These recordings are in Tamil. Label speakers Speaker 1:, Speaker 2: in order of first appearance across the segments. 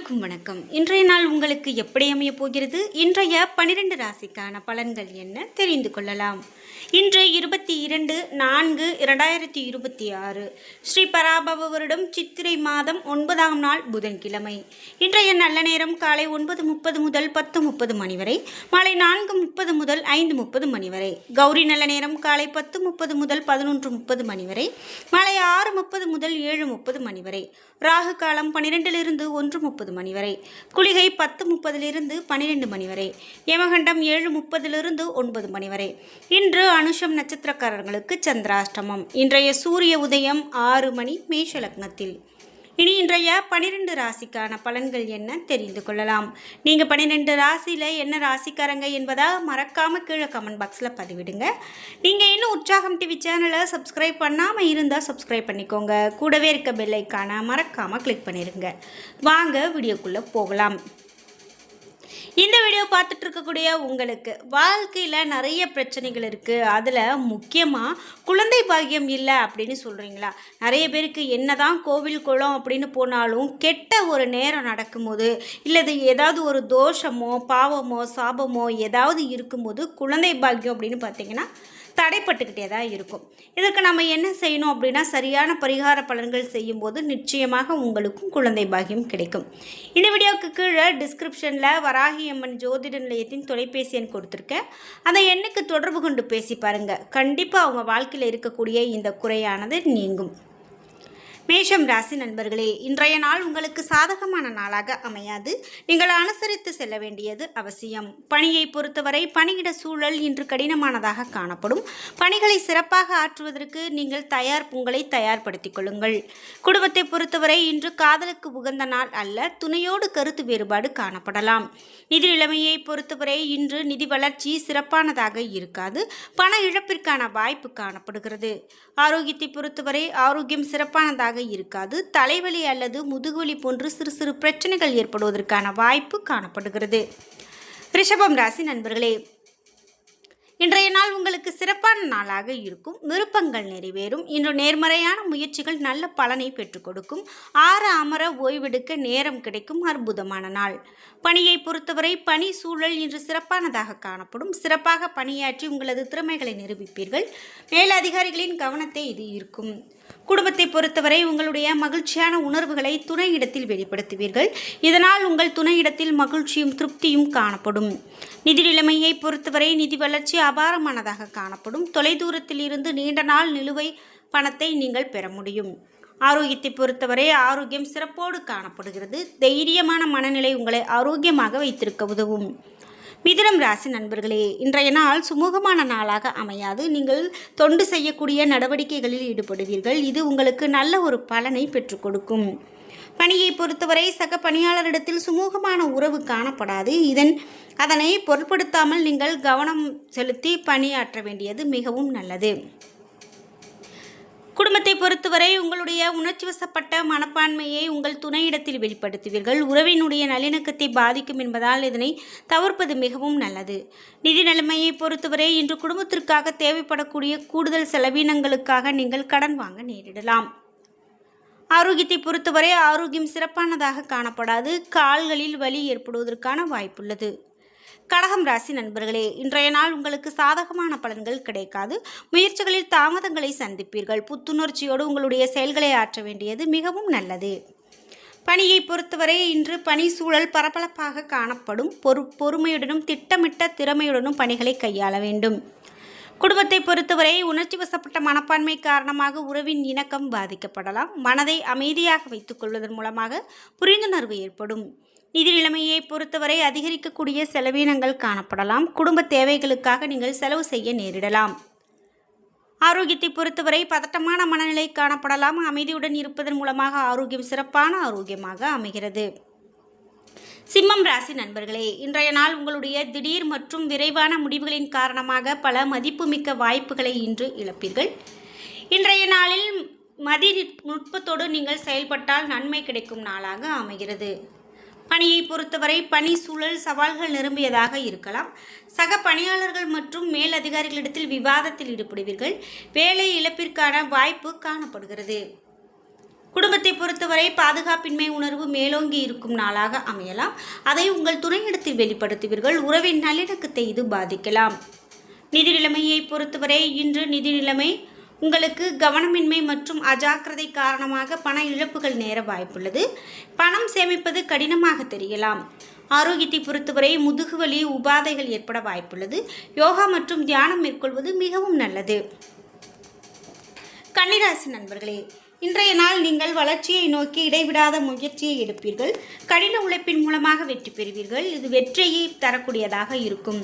Speaker 1: அனைவருக்கும் வணக்கம். இன்றைய நாள் உங்களுக்கு எப்படி அமைய போகிறது? இன்றைய 12 ராசிக்கான பலன்கள் என்ன தெரிந்து கொள்ளலாம். இன்று 22/4/2026 ஸ்ரீ பராபவ வருடம் சித்திரை மாதம் 9ஆம் நாள் புதன்கிழமை. இன்றைய நல்ல நேரம் காலை 9:30 முதல் 10:30 மணி வரை, மாலை 4:30 முதல் 5:30 மணி வரை. கௌரி நல்ல நேரம் காலை 10:30 முதல் 11:30 மணி வரை, மாலை 6:30 முதல் 7:30 மணி வரை. ராகு காலம் 12லிருந்து 1:30 மணி வரை. குளிகை 10:30லிருந்து 12 மணி வரை. யமகண்டம் 7:30லிருந்து 9 மணி வரை. இன்று அனுஷம் நட்சத்திரக்காரர்களுக்கு சந்திராஷ்டமம். இன்றைய சூரிய உதயம் 6 மணி மேஷ லக்னத்தில். இனி இன்றைய 12 ராசிக்கான பலன்கள் என்ன தெரிந்து கொள்ளலாம். நீங்கள் 12 ராசியில் என்ன ராசிக்காரங்க என்பதா மறக்காமல் கீழே கமெண்ட் பாக்ஸில் பதிவிடுங்க. நீங்கள் இன்னும் உற்சாகம் டிவி சேனலை சப்ஸ்கிரைப் பண்ணாமல் இருந்தால் சப்ஸ்கிரைப் பண்ணிக்கோங்க. கூடவே இருக்க பெல் ஐக்கானை மறக்காமல் கிளிக் பண்ணிடுங்க. வாங்க வீடியோக்குள்ளே போகலாம். இந்த வீடியோ பார்த்துட்டு இருக்கக்கூடிய உங்களுக்கு வாழ்க்கையில் நிறைய பிரச்சனைகள் இருக்குது. அதில் முக்கியமாக குழந்தை பாக்கியம் இல்லை அப்படின்னு சொல்கிறீங்களா? நிறைய பேருக்கு என்னதான் கோவில் குளம் அப்படின்னு போனாலும் கெட்ட ஒரு நேரம் நடக்கும்போது, இல்லது ஏதாவது ஒரு தோஷமோ பாவமோ சாபமோ ஏதாவது இருக்கும்போது குழந்தை பாக்கியம் அப்படின்னு பார்த்தீங்கன்னா தடைப்பட்டுக்கிட்டே தான் இருக்கும். இதற்கு நம்ம என்ன செய்யணும் அப்படின்னா, சரியான பரிகார பலன்கள் செய்யும்போது நிச்சயமாக உங்களுக்கும் குழந்தை பாக்கியம் கிடைக்கும். இந்த வீடியோவுக்கு கீழே டிஸ்கிரிப்ஷனில் வராகி அம்மன் ஜோதிட நிலையத்தின் தொலைபேசி எண் கொடுத்துருக்கேன். அந்த எண்ணுக்கு தொடர்பு கொண்டு பேசி பாருங்கள். கண்டிப்பாக அவங்க வாழ்க்கையில் இருக்கக்கூடிய இந்த குறையானது நீங்கும். மேஷம் ராசி நண்பர்களே, இன்றைய நாள் உங்களுக்கு சாதகமான நாளாக அமையாது. நீங்கள் அனுசரித்து செல்ல வேண்டியது அவசியம். பணியை பொறுத்தவரை பணியிட சூழல் இன்று கடினமானதாக காணப்படும். பணிகளை சிறப்பாக ஆற்றுவதற்கு நீங்கள் உங்களை தயார்படுத்திக் கொள்ளுங்கள். குடும்பத்தை பொறுத்தவரை இன்று காதலுக்கு உகந்த நாள் அல்ல. துணையோடு கருத்து வேறுபாடு காணப்படலாம். நிதி நிலைமையை பொறுத்தவரை இன்று நிதி வளர்ச்சி சிறப்பானதாக இருக்காது. பண இழப்பிற்கான வாய்ப்பு காணப்படுகிறது. ஆரோக்கியத்தை பொறுத்தவரை ஆரோக்கியம் சிறப்பானதாக இருக்காது. தலைவலி அல்லது முதுகுவலி போன்று சிறு சிறு பிரச்சனைகள் ஏற்படுவதற்கான வாய்ப்பு காணப்படுகிறது. ரிஷபம் ராசி நண்பர்களே, இன்றைய நாள் உங்களுக்கு சிறப்பான நாளாக இருக்கும். விருப்பங்கள் நிறைவேறும். இன்று நேர்மறையான முயற்சிகள் நல்ல பலனை பெற்றுக் கொடுக்கும். ஆற அமர ஓய்வெடுக்க நேரம் கிடைக்கும். அற்புதமான நாள். பணியை பொறுத்தவரை பணி சூழல் இன்று சிறப்பானதாக காணப்படும். சிறப்பாக பணியாற்றி உங்களது திறமைகளை நிரூபிப்பீர்கள். மேலதிகாரிகளின் கவனத்தை இது ஈர்க்கும். குடும்பத்தை பொறுத்தவரை உங்களுடைய மகிழ்ச்சியான உணர்வுகளை துணையிடத்தில் வெளிப்படுத்துவீர்கள். இதனால் உங்கள் துணையிடத்தில் மகிழ்ச்சியும் திருப்தியும் காணப்படும். நிதி நிலைமையை பொறுத்தவரை நிதி வளர்ச்சி அபாரமானதாக காணப்படும். தொலைதூரத்தில் இருந்து நீண்ட நாள் நிலுவை பணத்தை நீங்கள் பெற முடியும். ஆரோக்கியத்தை பொறுத்தவரை ஆரோக்கியம் சிறப்போடு காணப்படுகிறது. தைரியமான மனநிலை உங்களை ஆரோக்கியமாக வைத்திருக்க உதவும். மிதுனம் ராசி நண்பர்களே, இன்றைய நாள் சுமூகமான நாளாக அமையாது. நீங்கள் தொண்டு செய்யக்கூடிய நடவடிக்கைகளில் ஈடுபடுவீர்கள். இது உங்களுக்கு நல்ல ஒரு பலனை பெற்றுக் கொடுக்கும். பணியை பொறுத்தவரை சக பணியாளரிடத்தில் சுமூகமான உறவு காணப்படாது. அதனை பொருட்படுத்தாமல் நீங்கள் கவனம் செலுத்தி பணியாற்ற வேண்டியது மிகவும் நல்லது. குடும்பத்தை பொறுத்தவரை உங்களுடைய உணர்ச்சி வசப்பட்ட மனப்பான்மையை உங்கள் துணையிடத்தில் வெளிப்படுத்துவீர்கள். உறவினுடைய நல்லிணக்கத்தை பாதிக்கும் என்பதால் இதனை தவிர்ப்பது மிகவும் நல்லது. நிதி நிலைமையை பொறுத்தவரை இன்று குடும்பத்திற்காக தேவைப்படக்கூடிய கூடுதல் செலவினங்களுக்காக நீங்கள் கடன் வாங்க நேரிடலாம். ஆரோக்கியத்தை பொறுத்தவரை ஆரோக்கியம் சிறப்பானதாக காணப்படாது. கால்களில் வலி ஏற்படுவதற்கான வாய்ப்புள்ளது. கடகம் ராசி நண்பர்களே, இன்றைய நாள் உங்களுக்கு சாதகமான பலன்கள் கிடைக்காது. முயற்சிகளில் தாமதங்களை சந்திப்பீர்கள். புத்துணர்ச்சியோடு உங்களுடைய செயல்களை ஆற்ற வேண்டியது மிகவும் நல்லது. பணியை பொறுத்தவரை இன்று பணி சூழல் பரபரப்பாக காணப்படும். பொறுமையுடனும் திட்டமிட்ட திறமையுடனும் பணிகளை கையாள வேண்டும். குடும்பத்தை பொறுத்தவரை உணர்ச்சி வசப்பட்ட மனப்பான்மை காரணமாக உறவின் இணக்கம் பாதிக்கப்படலாம். மனதை அமைதியாக வைத்துக் கொள்வதன் மூலமாக புரிந்துணர்வு ஏற்படும். நிதி நிலைமையை பொறுத்தவரை அதிகரிக்கக்கூடிய செலவினங்கள் காணப்படலாம். குடும்ப தேவைகளுக்காக நீங்கள் செலவு செய்ய நேரிடலாம். ஆரோக்கியத்தை பொறுத்தவரை பதட்டமான மனநிலை காணப்படலாம். அமைதியுடன் இருப்பதன் மூலமாக ஆரோக்கியம் சிறப்பான ஆரோக்கியமாக அமைகிறது. சிம்மம் ராசி நண்பர்களே, இன்றைய நாள் உங்களுடைய திடீர் மற்றும் விரைவான முடிவுகளின் காரணமாக பல மதிப்புமிக்க வாய்ப்புகளை இன்று இழப்பீர்கள். இன்றைய நாளில் மதி நுட்பத்தோடு நீங்கள் செயல்பட்டால் நன்மை கிடைக்கும் நாளாக அமைகிறது. பணியை பொறுத்தவரை பணி சூழல் சவால்கள் நிரம்பியதாக இருக்கலாம். சக பணியாளர்கள் மற்றும் மேலதிகாரிகளிடத்தில் விவாதத்தில் ஈடுபடுவீர்கள். வேலை இழப்பிற்கான வாய்ப்பு காணப்படுகிறது. குடும்பத்தை பொறுத்தவரை பாதுகாப்பின்மை உணர்வு மேலோங்கி இருக்கும் நாளாக அமையலாம். அதை உங்கள் துணையிடத்தில் வெளிப்படுத்துவீர்கள். உறவின் நல்லிணக்கத்தை இது பாதிக்கலாம். நிதி நிலைமையை பொறுத்தவரை இன்று நிதி நிலைமை உங்களுக்கு கவனமின்மை மற்றும் அஜாக்கிரதை காரணமாக பண இழப்புகள் நேர வாய்ப்புள்ளது. பணம் சேமிப்பது கடினமாக தெரியலாம். ஆரோக்கியத்தை பொறுத்தவரை முதுகுவலி உபாதைகள் ஏற்பட வாய்ப்புள்ளது. யோகா மற்றும் தியானம் மேற்கொள்வது மிகவும் நல்லது. கன்னிராசி நண்பர்களே, இன்றைய நாள் நீங்கள் வளர்ச்சியை நோக்கி இடைவிடாத முயற்சியை எடுப்பீர்கள். கடின உழைப்பின் மூலமாக வெற்றி பெறுவீர்கள். இது வெற்றியை தரக்கூடியதாக இருக்கும்.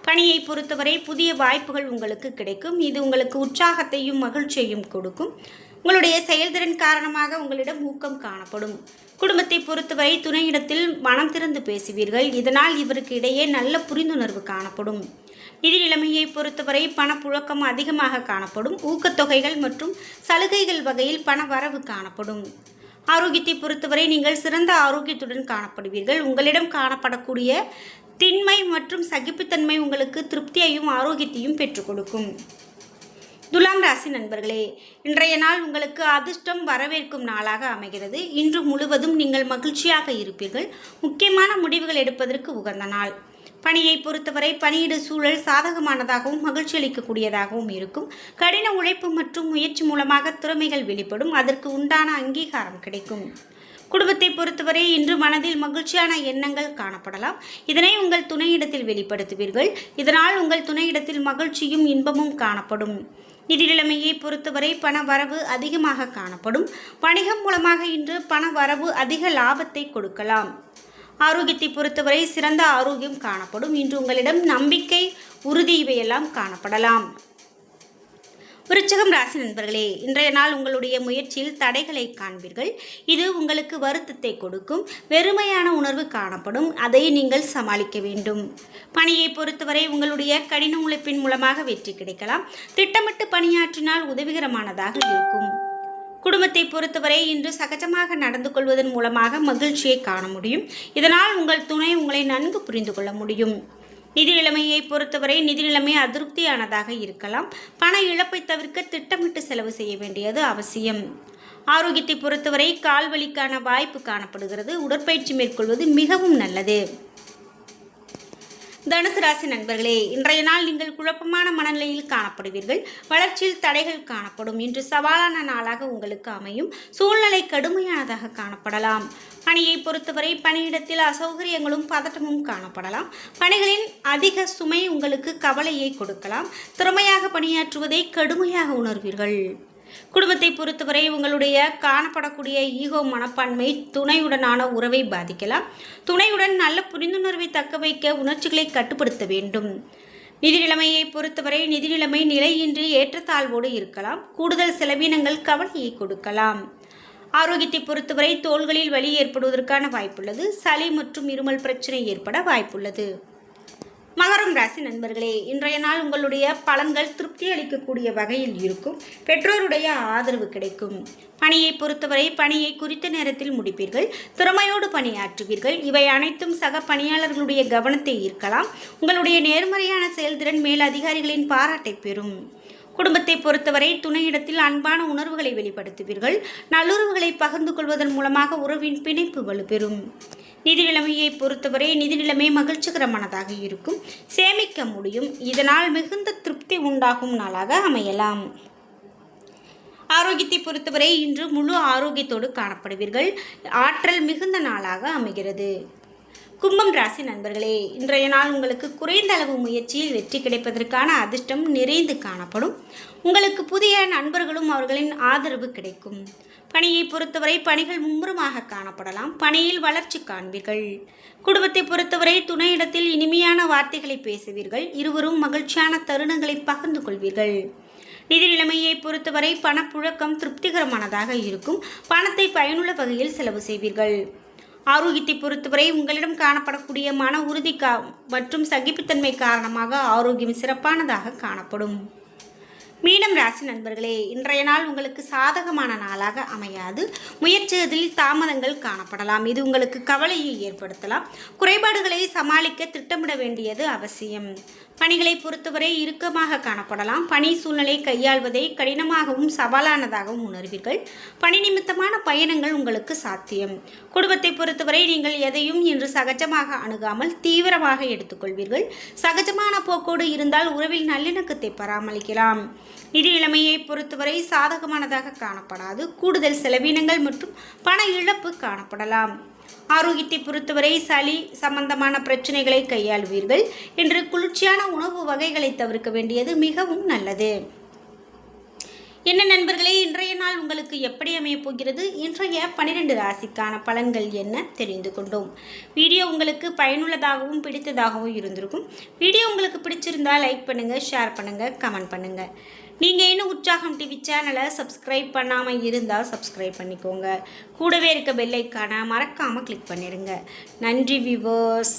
Speaker 1: பணியை பொறுத்தவரை புதிய வாய்ப்புகள் உங்களுக்கு கிடைக்கும். இது உங்களுக்கு உற்சாகத்தையும் மகிழ்ச்சியையும் கொடுக்கும். உங்களுடைய செயல்திறன் காரணமாக உங்களிடம் ஊக்கம் காணப்படும். குடும்பத்தை பொறுத்தவரை துணையிடத்தில் மனம் திறந்து பேசுவீர்கள். இதனால் இவருக்கு இடையே நல்ல புரிந்துணர்வு காணப்படும். நிதி நிலைமையை பொறுத்தவரை பணப்புழக்கம் அதிகமாக காணப்படும். ஊக்கத்தொகைகள் மற்றும் சலுகைகள் வகையில் பண வரவு காணப்படும். ஆரோக்கியத்தை பொறுத்தவரை நீங்கள் சிறந்த ஆரோக்கியத்துடன் காணப்படுவீர்கள். உங்களிடம் காணப்படக்கூடிய திண்மை மற்றும் சகிப்புத்தன்மை உங்களுக்கு திருப்தியையும் ஆரோக்கியத்தையும் பெற்றுக் கொடுக்கும். துலாம் ராசி நண்பர்களே, இன்றைய நாள் உங்களுக்கு அதிர்ஷ்டம் வரவேற்கும் நாளாக அமைகிறது. இன்று முழுவதும் நீங்கள் மகிழ்ச்சியாக இருப்பீர்கள். முக்கியமான முடிவுகள் எடுப்பதற்கு உகந்த நாள். பணியை பொறுத்தவரை பணியிட சூழல் சாதகமானதாகவும் மகிழ்ச்சி அளிக்கக்கூடியதாகவும் இருக்கும். கடின உழைப்பு மற்றும் முயற்சி மூலமாக திறமைகள் வெளிப்படும். அதற்கு உண்டான அங்கீகாரம் கிடைக்கும். குடும்பத்தை பொறுத்தவரை இன்று மனதில் மகிழ்ச்சியான எண்ணங்கள் காணப்படலாம். இதனை உங்கள் துணையிடத்தில் வெளிப்படுத்துவீர்கள். இதனால் உங்கள் துணையிடத்தில் மகிழ்ச்சியும் இன்பமும் காணப்படும். நிதி நிலைமையை பொறுத்தவரை பண வரவு அதிகமாக காணப்படும். வணிகம் மூலமாக இன்று பண வரவு அதிக லாபத்தை கொடுக்கலாம். ஆரோக்கியத்தை பொறுத்தவரை சிறந்த ஆரோக்கியம் காணப்படும். இன்று உங்களிடம் நம்பிக்கை, உறுதி இவையெல்லாம் காணப்படலாம். விருச்சிகம் ராசி நண்பர்களே, இன்றைய நாள் உங்களுடைய முயற்சியில் தடைகளை காண்பீர்கள். இது உங்களுக்கு வருத்தத்தை கொடுக்கும். வெறுமையான உணர்வு காணப்படும். அதை நீங்கள் சமாளிக்க வேண்டும். பணியை பொறுத்தவரை உங்களுடைய கடின உழைப்பின் மூலமாக வெற்றி கிடைக்கலாம். திட்டமிட்டு பணியாற்றினால் உதவிகரமானதாக இருக்கும். குடும்பத்தை பொறுத்தவரை இன்று சகஜமாக நடந்து கொள்வதன் மூலமாக மகிழ்ச்சியை காண முடியும். இதனால் உங்கள் துணை உங்களை நன்கு புரிந்து கொள்ள முடியும். நிதி நிலைமையை பொறுத்தவரை நிதி நிலைமை அதிருப்தியானதாக இருக்கலாம். பண இழப்பை தவிர்க்க திட்டமிட்டு செலவு செய்ய வேண்டியது அவசியம். ஆரோக்கியத்தை பொறுத்தவரை கால்வலிக்கான வாய்ப்பு காணப்படுகிறது. உடற்பயிற்சி மேற்கொள்வது மிகவும் நல்லது. தனுசு ராசி நண்பர்களே, இன்றைய நாள் நீங்கள் குழப்பமான மனநிலையில் காணப்படுவீர்கள். வளர்ச்சியில் தடைகள் காணப்படும். இன்று சவாலான நாளாக உங்களுக்கு அமையும். சூழ்நிலை கடுமையானதாக காணப்படலாம். பணியை பொறுத்தவரை பணியிடத்தில் அசௌகரியங்களும் பதட்டமும் காணப்படலாம். பணிகளின் அதிக சுமை உங்களுக்கு கவலையை கொடுக்கலாம். திறமையாக பணியாற்றுவதை கடுமையாக உணர்வீர்கள். குடும்பத்தை பொறுத்தவரை உங்களுடைய காணப்படக்கூடிய ஈகோ மனப்பான்மை துணையுடனான உறவை பாதிக்கலாம். துணையுடன் நல்ல புரிந்துணர்வை தக்க வைக்க உணர்ச்சிகளை கட்டுப்படுத்த வேண்டும். நிதி நிலைமையை பொறுத்தவரை நிதி நிலைமை நிலையின்றி ஏற்றத்தாழ்வோடு இருக்கலாம். கூடுதல் செலவினங்கள் கவலையை கொடுக்கலாம். ஆரோக்கியத்தை பொறுத்தவரை தோள்களில் வலி ஏற்படுவதற்கான வாய்ப்புள்ளது. சளி மற்றும் இருமல் பிரச்சனை ஏற்பட வாய்ப்புள்ளது. மகரம் ராசி நண்பர்களே, இன்றைய நாள் உங்களுடைய பலன்கள் திருப்தி அளிக்கக்கூடிய வகையில் இருக்கும். பெற்றோருடைய ஆதரவு கிடைக்கும். பணியை பொறுத்தவரை பணியை குறித்த நேரத்தில் முடிப்பீர்கள். திறமையோடு பணியாற்றுவீர்கள். இவை அனைத்தும் சக பணியாளர்களுடைய கவனத்தை ஈர்க்கலாம். உங்களுடைய நேர்மறையான செயல்திறன் மேல் அதிகாரிகளின் பாராட்டை பெறும். குடும்பத்தை பொறுத்தவரை துணையிடத்தில் அன்பான உணர்வுகளை வெளிப்படுத்துவீர்கள். நல்லுறவுகளை பகிர்ந்து கொள்வதன் மூலமாக உறவின் பிணைப்பு வலுப்பெறும். நிதி நிலைமையை பொறுத்தவரை நிதி நிலைமை மகிழ்ச்சிகரமானதாக இருக்கும். சேமிக்க முடியும். இதனால் மிகுந்த திருப்தி உண்டாகும் நாளாக அமையலாம். ஆரோக்கியத்தை பொறுத்தவரை இன்று முழு ஆரோக்கியத்தோடு காணப்படுவீர்கள். ஆற்றல் மிகுந்த நாளாக அமைகிறது. கும்பம் ராசி நண்பர்களே, இன்றைய நாள் உங்களுக்கு குறைந்த அளவு முயற்சியில் வெற்றி கிடைப்பதற்கான அதிர்ஷ்டம் நிறைந்து காணப்படும். உங்களுக்கு புதிய நண்பர்களும் அவர்களின் ஆதரவு கிடைக்கும். பணியை பொறுத்தவரை பணிகள் மும்முரமாக காணப்படலாம். பணியில் வளர்ச்சி காண்பீர்கள். குடும்பத்தை பொறுத்தவரை துணையிடத்தில் இனிமையான வார்த்தைகளை பேசுவீர்கள். இருவரும் மகிழ்ச்சியான தருணங்களை பகிர்ந்து கொள்வீர்கள். நிதி நிலைமையை பொறுத்தவரை பணப்புழக்கம் திருப்திகரமானதாக இருக்கும். பணத்தை பயனுள்ள வகையில் செலவு செய்வீர்கள். ஆரோக்கியத்தை பொறுத்தவரை உங்களிடம் காணப்படக்கூடிய மன உறுதி மற்றும் சகிப்புத்தன்மை காரணமாக ஆரோக்கியம் சிறப்பானதாக காணப்படும். மீனம் ராசி நண்பர்களே, இன்றைய நாள் உங்களுக்கு சாதகமான நாளாக அமையாது. முயற்சிகளில் தாமதங்கள் காணப்படலாம். இது உங்களுக்கு கவலையை ஏற்படுத்தலாம். குறைபாடுகளை சமாளிக்க திட்டமிட வேண்டியது அவசியம். பணிகளை பொறுத்தவரை இறுக்கமாக காணப்படலாம். பணி சூழ்நிலை கையாள்வதை கடினமாகவும் சவாலானதாகவும் உணர்வீர்கள். பணி நிமித்தமான பயணங்கள் உங்களுக்கு சாத்தியம். குடும்பத்தை பொறுத்தவரை நீங்கள் எதையும் இன்று சகஜமாக அணுகாமல் தீவிரமாக எடுத்துக்கொள்வீர்கள். சகஜமான போக்கோடு இருந்தால் உறவில் நல்லிணக்கத்தை பராமரிக்கலாம். நிதி நிலைமையை பொறுத்தவரை சாதகமானதாக காணப்படாது. கூடுதல் செலவினங்கள் மற்றும் பண இழப்பு காணப்படலாம். ஆரோக்கியத்தை பொறுத்தவரை சளி சம்பந்தமான பிரச்சனைகளை கையாளுவீர்கள். இன்று குளிர்ச்சியான உணவு வகைகளை தவிர்க்க வேண்டியது மிகவும் நல்லது. என்ன நண்பர்களே, இன்றைய நாள் உங்களுக்கு எப்படி அமையப் போகிறது? இன்றைய 12 ராசிக்கான பலன்கள் என்ன தெரிந்து கொண்டோம். வீடியோ உங்களுக்கு பயனுள்ளதாகவும் பிடித்ததாகவும் இருந்திருக்கும். வீடியோ உங்களுக்கு பிடிச்சிருந்தால் லைக் பண்ணுங்கள், ஷேர் பண்ணுங்கள், கமெண்ட் பண்ணுங்கள். நீங்கள் இன்னும் உற்சாகம் டிவி சேனலை சப்ஸ்கிரைப் பண்ணாமல் இருந்தால் சப்ஸ்கிரைப் பண்ணிக்கோங்க. கூடவே இருக்க பெல் ஐக்கானை மறக்காமல் கிளிக் பண்ணிடுங்க. நன்றி வியூவர்ஸ்.